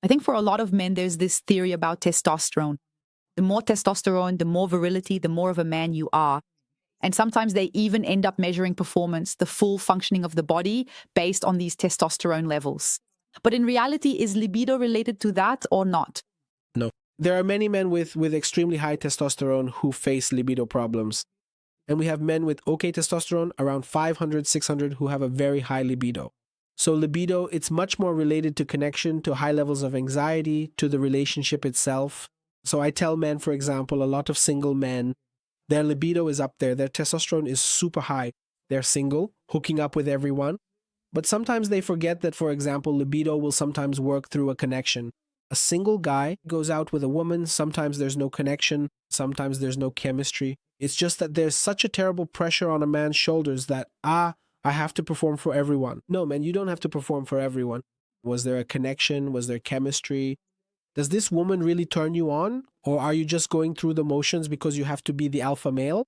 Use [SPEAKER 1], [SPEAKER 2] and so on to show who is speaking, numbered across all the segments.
[SPEAKER 1] I think for a lot of men, there's this theory about testosterone. The more testosterone, the more virility, the more of a man you are. And sometimes they even end up measuring performance, the full functioning of the body, based on these testosterone levels. But in reality, is libido related to that or not?
[SPEAKER 2] No. There are many men with extremely high testosterone who face libido problems. And we have men with okay testosterone, around 500, 600, who have a very high libido. So libido, it's much more related to connection, to high levels of anxiety, to the relationship itself. So I tell men, for example, a lot of single men, their libido is up there. Their testosterone is super high. They're single, hooking up with everyone. But sometimes they forget that, for example, libido will sometimes work through a connection. A single guy goes out with a woman. Sometimes there's no connection. Sometimes there's no chemistry. It's just that there's such a terrible pressure on a man's shoulders that, I have to perform for everyone. No, man, you don't have to perform for everyone. Was there a connection? Was there chemistry? Does this woman really turn you on? Or are you just going through the motions because you have to be the alpha male?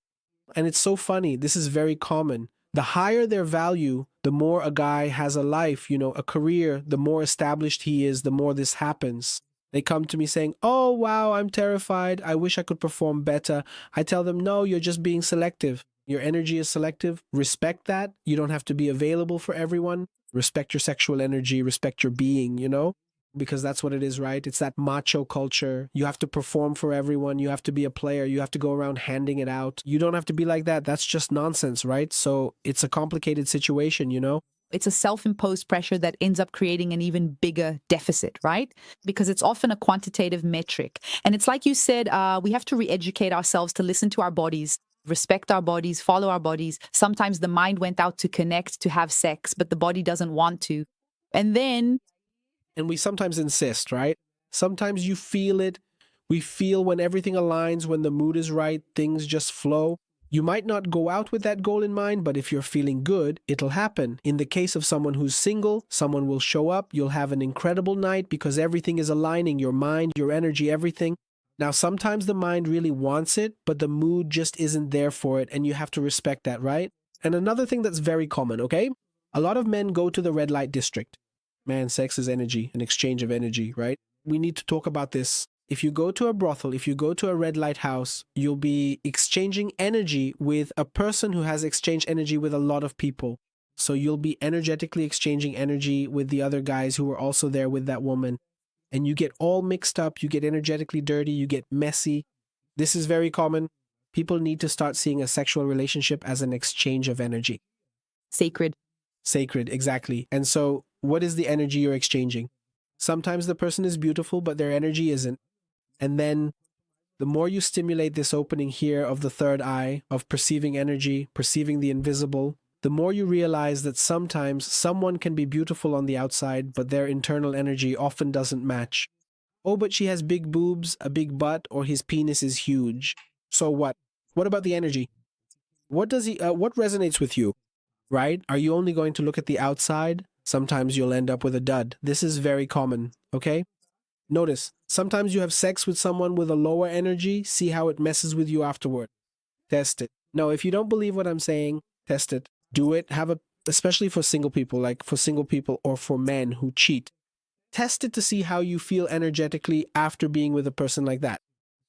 [SPEAKER 2] And it's so funny. This is very common. The higher their value, the more a guy has a life, a career, the more established he is, the more this happens. They come to me saying, oh, wow, I'm terrified. I wish I could perform better. I tell them, no, you're just being selective. Your energy is selective. Respect that. You don't have to be available for everyone. Respect your sexual energy. Respect your being, because that's what it is, right? It's that macho culture. You have to perform for everyone. You have to be a player. You have to go around handing it out. You don't have to be like that. That's just nonsense, right? So it's a complicated situation,
[SPEAKER 1] It's a self-imposed pressure that ends up creating an even bigger deficit, right? Because it's often a quantitative metric. And it's like you said, we have to re-educate ourselves to listen to our bodies, respect our bodies, follow our bodies. Sometimes the mind went out to connect, to have sex, but the body doesn't want to.
[SPEAKER 2] And we sometimes insist, right? Sometimes you feel it. We feel when everything aligns, when the mood is right, things just flow. You might not go out with that goal in mind, but if you're feeling good, it'll happen. In the case of someone who's single, someone will show up. You'll have an incredible night because everything is aligning, your mind, your energy, everything. Now, sometimes the mind really wants it, but the mood just isn't there for it, and you have to respect that, right? And another thing that's very common, okay? A lot of men go to the red light district. Man, sex is energy, an exchange of energy, right? We need to talk about this. If you go to a brothel, if you go to a red light house, you'll be exchanging energy with a person who has exchanged energy with a lot of people. So you'll be energetically exchanging energy with the other guys who were also there with that woman. And you get all mixed up, you get energetically dirty, you get messy. This is very common. People need to start seeing a sexual relationship as an exchange of energy.
[SPEAKER 1] Sacred.
[SPEAKER 2] Sacred, exactly. And so what is the energy you're exchanging? Sometimes the person is beautiful, but their energy isn't. And then the more you stimulate this opening here of the third eye, of perceiving energy, perceiving the invisible, the more you realize that sometimes someone can be beautiful on the outside, but their internal energy often doesn't match. Oh, but she has big boobs, a big butt, or his penis is huge. So what? What about the energy? What resonates with you? Right? Are you only going to look at the outside? Sometimes you'll end up with a dud. This is very common, okay? Notice, sometimes you have sex with someone with a lower energy. See how it messes with you afterward. Test it. No, if you don't believe what I'm saying, test it. Do it. Especially for single people, like for single people or for men who cheat. Test it to see how you feel energetically after being with a person like that.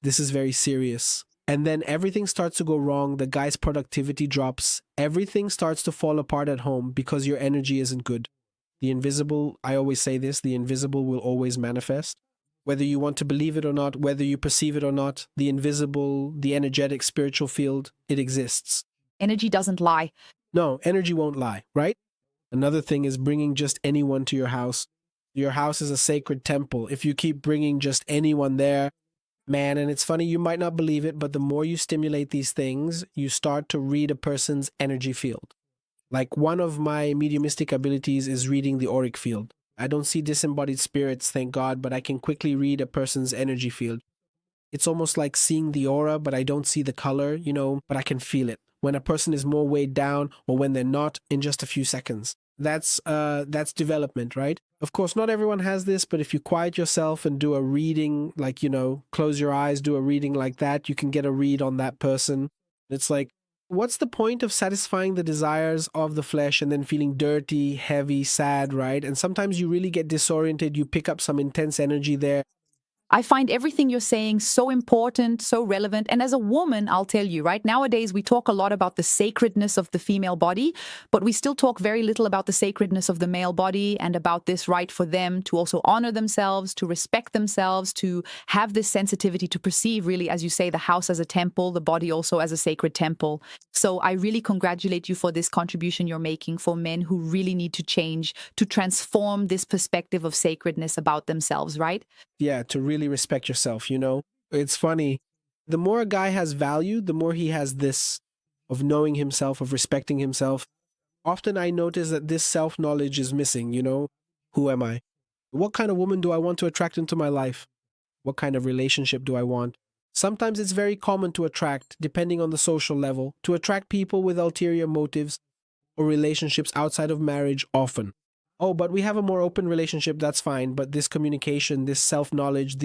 [SPEAKER 2] This is very serious. And then everything starts to go wrong. The guy's productivity drops. Everything starts to fall apart at home because your energy isn't good. The invisible, I always say this, the invisible will always manifest. Whether you want to believe it or not, whether you perceive it or not, the invisible, the energetic spiritual field, it exists.
[SPEAKER 1] Energy doesn't lie.
[SPEAKER 2] No, energy won't lie, right? Another thing is bringing just anyone to your house. Your house is a sacred temple. If you keep bringing just anyone there, man, and it's funny, you might not believe it, but the more you stimulate these things, you start to read a person's energy field. Like one of my mediumistic abilities is reading the auric field. I don't see disembodied spirits, thank God, but I can quickly read a person's energy field. It's almost like seeing the aura, but I don't see the color, but I can feel it. When a person is more weighed down or when they're not in just a few seconds. That's development, right? Of course, not everyone has this, but if you quiet yourself and do a reading, like, close your eyes, do a reading like that, you can get a read on that person. It's like What's the point of satisfying the desires of the flesh and then feeling dirty, heavy, sad, right? And sometimes you really get disoriented. You pick up some intense energy there.
[SPEAKER 1] I find everything you're saying so important, so relevant. And as a woman, I'll tell you, right, nowadays we talk a lot about the sacredness of the female body, but we still talk very little about the sacredness of the male body and about this right for them to also honor themselves, to respect themselves, to have this sensitivity to perceive, really, as you say, the house as a temple, the body also as a sacred temple. So I really congratulate you for this contribution you're making for men who really need to change, to transform this perspective of sacredness about themselves, right?
[SPEAKER 2] Yeah, to really respect yourself, you know? It's funny. The more a guy has value, the more he has this of knowing himself, of respecting himself. Often I notice that this self-knowledge is missing, you know? Who am I? What kind of woman do I want to attract into my life? What kind of relationship do I want? Sometimes it's very common to attract, depending on the social level, to attract people with ulterior motives or relationships outside of marriage often. Oh, but we have a more open relationship, that's fine. But this communication, this self-knowledge,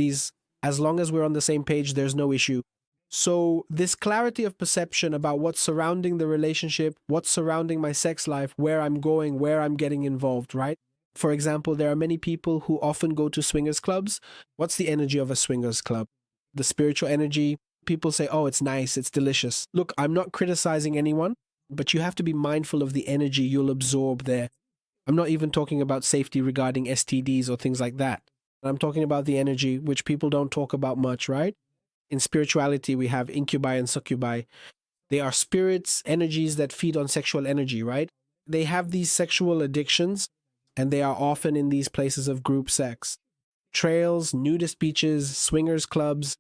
[SPEAKER 2] as long as we're on the same page, there's no issue. So this clarity of perception about what's surrounding the relationship, what's surrounding my sex life, where I'm going, where I'm getting involved, right? For example, there are many people who often go to swingers clubs. What's the energy of a swingers club? The spiritual energy. People say, oh, it's nice, it's delicious. Look, I'm not criticizing anyone, but you have to be mindful of the energy you'll absorb there. I'm not even talking about safety regarding STDs or things like that. I'm talking about the energy, which people don't talk about much, right? In spirituality, we have incubi and succubi. They are spirits, energies that feed on sexual energy, right? They have these sexual addictions, and they are often in these places of group sex. Trails, nudist beaches, swingers clubs,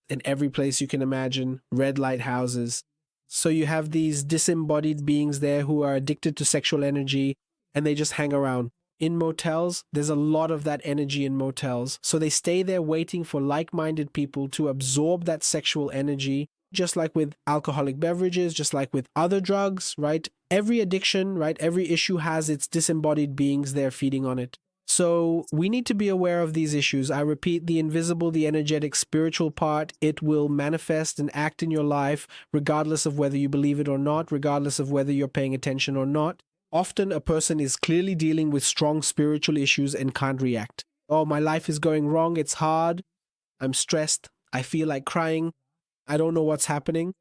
[SPEAKER 2] in every place you can imagine, red light houses. So you have these disembodied beings there who are addicted to sexual energy, and they just hang around. In motels, there's a lot of that energy in motels. So they stay there waiting for like-minded people to absorb that sexual energy, just like with alcoholic beverages, just like with other drugs, right? Every addiction, right? Every issue has its disembodied beings there feeding on it. So we need to be aware of these issues. I repeat, the invisible, the energetic, spiritual part, it will manifest and act in your life regardless of whether you believe it or not, regardless of whether you're paying attention or not. Often a person is clearly dealing with strong spiritual issues and can't react. Oh, my life is going wrong. It's hard. I'm stressed. I feel like crying. I don't know what's happening.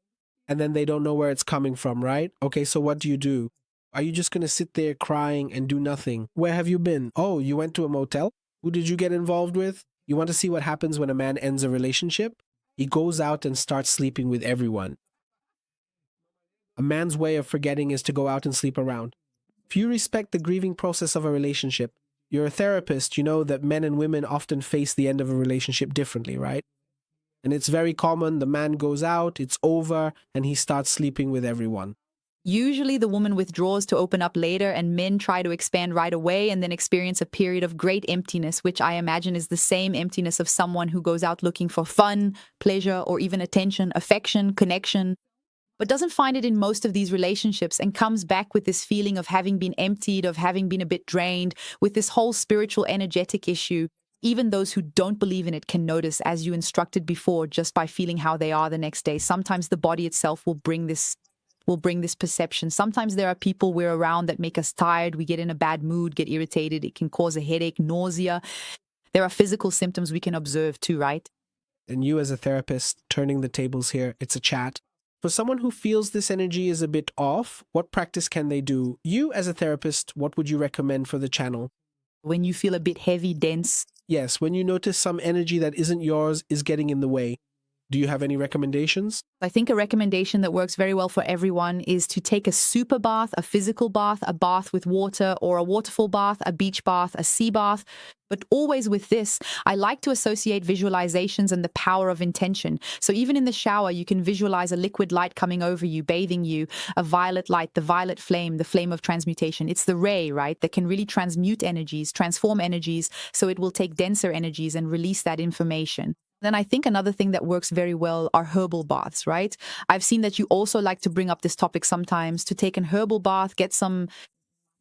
[SPEAKER 2] And then they don't know where it's coming from, right? Okay, so what do? Are you just going to sit there crying and do nothing? Where have you been? Oh, you went to a motel? Who did you get involved with? You want to see what happens when a man ends a relationship? He goes out and starts sleeping with everyone. A man's way of forgetting is to go out and sleep around. If you respect the grieving process of a relationship, you're a therapist, you know that men and women often face the end of a relationship differently, right? And it's very common, the man goes out, it's over, and he starts sleeping with everyone.
[SPEAKER 1] Usually the woman withdraws to open up later, and men try to expand right away and then experience a period of great emptiness, which I imagine is the same emptiness of someone who goes out looking for fun, pleasure, or even attention, affection, connection, but doesn't find it in most of these relationships and comes back with this feeling of having been emptied, of having been a bit drained, with this whole spiritual energetic issue. Even those who don't believe in it can notice, as you instructed before, just by feeling how they are the next day. Sometimes the body itself will bring this perception. Sometimes there are people we're around that make us tired. We get in a bad mood, get irritated. It can cause a headache, nausea. There are physical symptoms we can observe too, right?
[SPEAKER 2] And you as a therapist, turning the tables here, it's a chat. For someone who feels this energy is a bit off, what practice can they do? You as a therapist, what would you recommend for the channel?
[SPEAKER 1] When you feel a bit heavy, dense.
[SPEAKER 2] Yes, when you notice some energy that isn't yours is getting in the way. Do you have any recommendations?
[SPEAKER 1] I think a recommendation that works very well for everyone is to take a super bath, a physical bath, a bath with water, or a waterfall bath, a beach bath, a sea bath. But always with this, I like to associate visualizations and the power of intention. So even in the shower, you can visualize a liquid light coming over you, bathing you, a violet light, the violet flame, the flame of transmutation. It's the ray, right, that can really transmute energies, transform energies, so it will take denser energies and release that information. Then I think another thing that works very well are herbal baths, right? I've seen that you also like to bring up this topic sometimes, to take an herbal bath, get some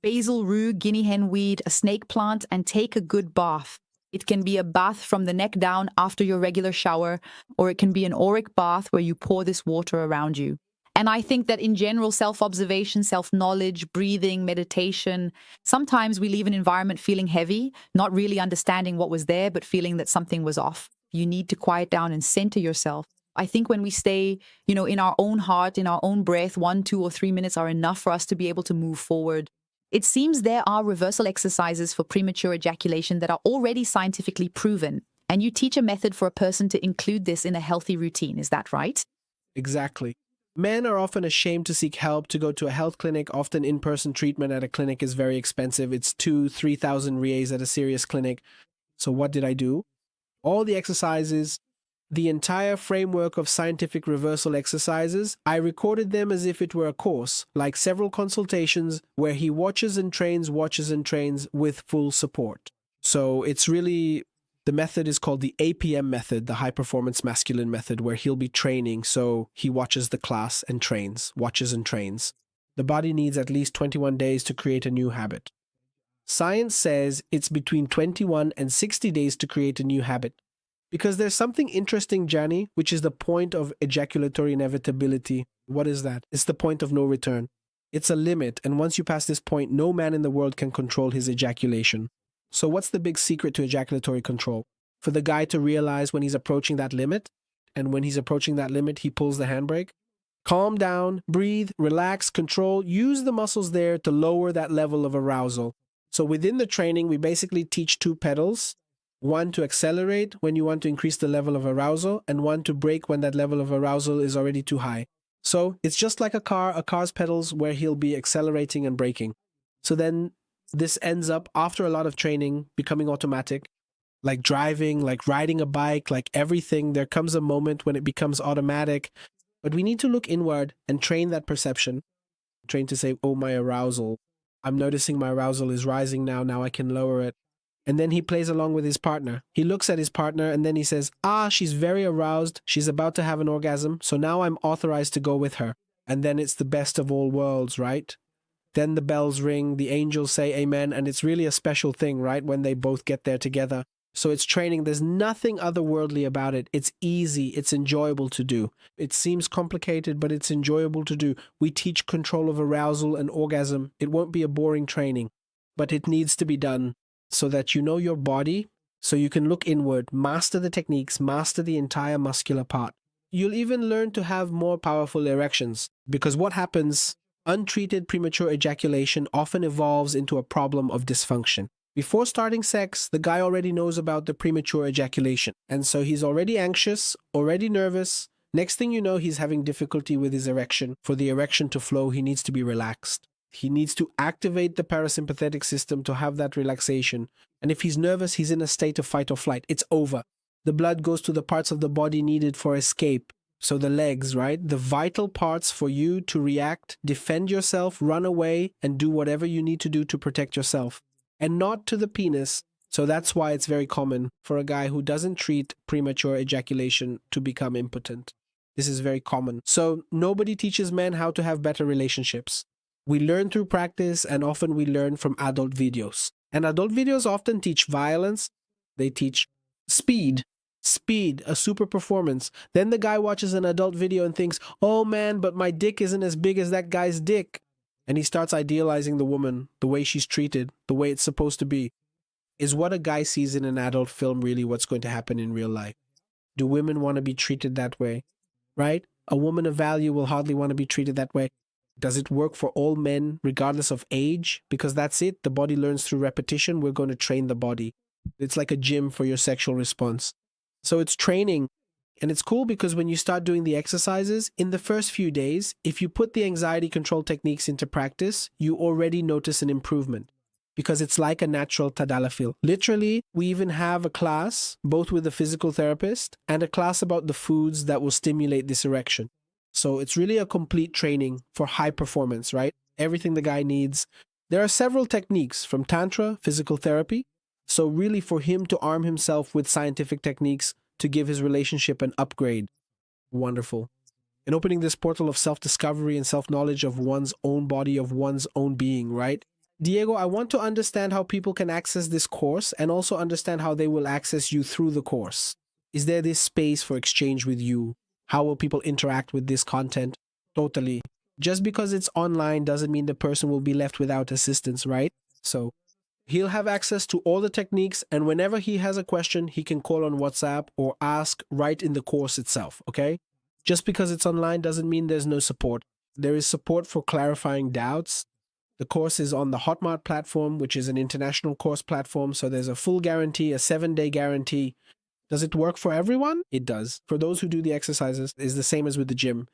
[SPEAKER 1] basil rue, guinea hen weed, a snake plant, and take a good bath. It can be a bath from the neck down after your regular shower, or it can be an auric bath where you pour this water around you. And I think that in general, self-observation, self-knowledge, breathing, meditation, sometimes we leave an environment feeling heavy, not really understanding what was there, but feeling that something was off. You need to quiet down and center yourself. I think when we stay, in our own heart, in our own breath, 1, 2, or 3 minutes are enough for us to be able to move forward. It seems there are reversal exercises for premature ejaculation that are already scientifically proven. And you teach a method for a person to include this in a healthy routine. Is that right?
[SPEAKER 2] Exactly. Men are often ashamed to seek help, to go to a health clinic. Often in-person treatment at a clinic is very expensive. It's 2,000-3,000 reais at a serious clinic. So what did I do? All the exercises, the entire framework of scientific reversal exercises, I recorded them as if it were a course, like several consultations where he watches and trains with full support. So it's really, the method is called the APM method, the high performance masculine method, where he'll be training. So he watches the class and trains, watches and trains. The body needs at least 21 days to create a new habit. Science says it's between 21 and 60 days to create a new habit. Because there's something interesting, Jani, which is the point of ejaculatory inevitability. What is that? It's the point of no return. It's a limit, and once you pass this point, no man in the world can control his ejaculation. So what's the big secret to ejaculatory control? For the guy to realize when he's approaching that limit, and when he's approaching that limit, he pulls the handbrake. Calm down, breathe, relax, control, use the muscles there to lower that level of arousal. So within the training, we basically teach 2 pedals. One to accelerate when you want to increase the level of arousal, and one to brake when that level of arousal is already too high. So it's just like a car's pedals where he'll be accelerating and braking. So then this ends up, after a lot of training, becoming automatic. Like driving, like riding a bike, like everything, there comes a moment when it becomes automatic. But we need to look inward and train that perception. Train to say, oh, my arousal. I'm noticing my arousal is rising now. Now I can lower it. And then he plays along with his partner. He looks at his partner and then he says, she's very aroused. She's about to have an orgasm. So now I'm authorized to go with her. And then it's the best of all worlds, right? Then the bells ring, the angels say amen. And it's really a special thing, right? When they both get there together. So it's training. There's nothing otherworldly about it. It's easy. It's enjoyable to do. It seems complicated, but it's enjoyable to do. We teach control of arousal and orgasm. It won't be a boring training, but it needs to be done so that you know your body, so you can look inward, master the techniques, master the entire muscular part. You'll even learn to have more powerful erections, because what happens, untreated premature ejaculation often evolves into a problem of dysfunction. Before starting sex, the guy already knows about the premature ejaculation, and so he's already anxious, already nervous. Next thing you know, he's having difficulty with his erection. For the erection to flow, he needs to be relaxed. He needs to activate the parasympathetic system to have that relaxation. And if he's nervous, he's in a state of fight or flight. It's over. The blood goes to the parts of the body needed for escape. So the legs, right? The vital parts for you to react, defend yourself, run away, and do whatever you need to do to protect yourself. And not to the penis. So that's why it's very common for a guy who doesn't treat premature ejaculation to become impotent. This is very common. So nobody teaches men how to have better relationships. We learn through practice, and often we learn from adult videos. And adult videos often teach violence. They teach speed, a super performance. Then the guy watches an adult video and thinks, oh man, but my dick isn't as big as that guy's dick. And he starts idealizing the woman, the way she's treated, the way it's supposed to be. Is what a guy sees in an adult film really what's going to happen in real life? Do women want to be treated that way? Right? A woman of value will hardly want to be treated that way. Does it work for all men, regardless of age? Because that's it. The body learns through repetition. We're going to train the body. It's like a gym for your sexual response. So it's training. And it's cool because when you start doing the exercises, in the first few days, if you put the anxiety control techniques into practice, you already notice an improvement. Because it's like a natural tadalafil. Literally, we even have a class, both with a physical therapist, and a class about the foods that will stimulate this erection. So it's really a complete training for high performance, right? Everything the guy needs. There are several techniques from Tantra, physical therapy. So really for him to arm himself with scientific techniques to give his relationship an upgrade. Wonderful. And opening this portal of self-discovery and self-knowledge of one's own body, of one's own being, right? Diego, I want to understand how people can access this course and also understand how they will access you through the course. Is there this space for exchange with you? How will people interact with this content? Totally. Just because it's online doesn't mean the person will be left without assistance, right? So he'll have access to all the techniques, and whenever he has a question, he can call on WhatsApp or ask right in the course itself, okay? Just because it's online doesn't mean there's no support. There is support for clarifying doubts. The course is on the Hotmart platform, which is an international course platform, so there's a full guarantee, a 7-day guarantee. Does it work for everyone? It does. For those who do the exercises, it's the same as with the gym.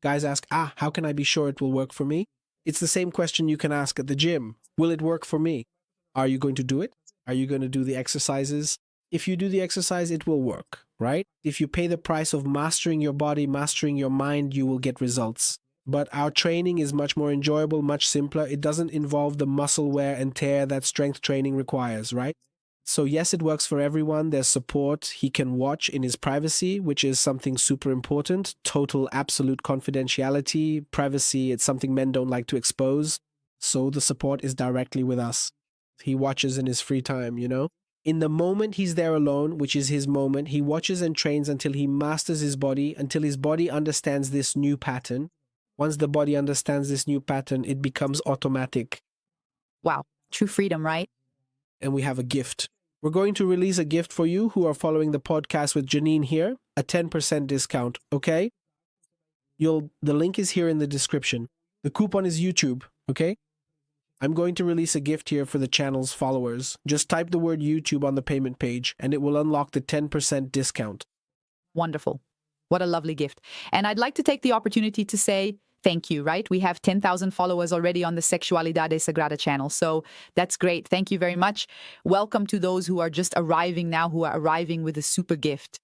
[SPEAKER 2] Guys ask, how can I be sure it will work for me? It's the same question you can ask at the gym. Will it work for me? Are you going to do it? Are you going to do the exercises? If you do the exercise, it will work, right? If you pay the price of mastering your body, mastering your mind, you will get results. But our training is much more enjoyable, much simpler. It doesn't involve the muscle wear and tear that strength training requires, right? So yes, it works for everyone. There's support. He can watch in his privacy, which is something super important. Total, absolute confidentiality, privacy. It's something men don't like to expose. So the support is directly with us. He watches in his free time, you know? In the moment he's there alone, which is his moment, he watches and trains until he masters his body, until his body understands this new pattern. Once the body understands this new pattern, it becomes automatic.
[SPEAKER 1] Wow. True freedom, right?
[SPEAKER 2] And we have a gift. We're going to release a gift for you who are following the podcast with Janine here, a 10% discount, okay? The link is here in the description. The coupon is YouTube, okay? I'm going to release a gift here for the channel's followers. Just type the word YouTube on the payment page and it will unlock the 10% discount.
[SPEAKER 1] Wonderful. What a lovely gift. And I'd like to take the opportunity to say thank you, right? We have 10,000 followers already on the Sexualidade Sagrada channel. So that's great. Thank you very much. Welcome to those who are just arriving now, who are arriving with a super gift.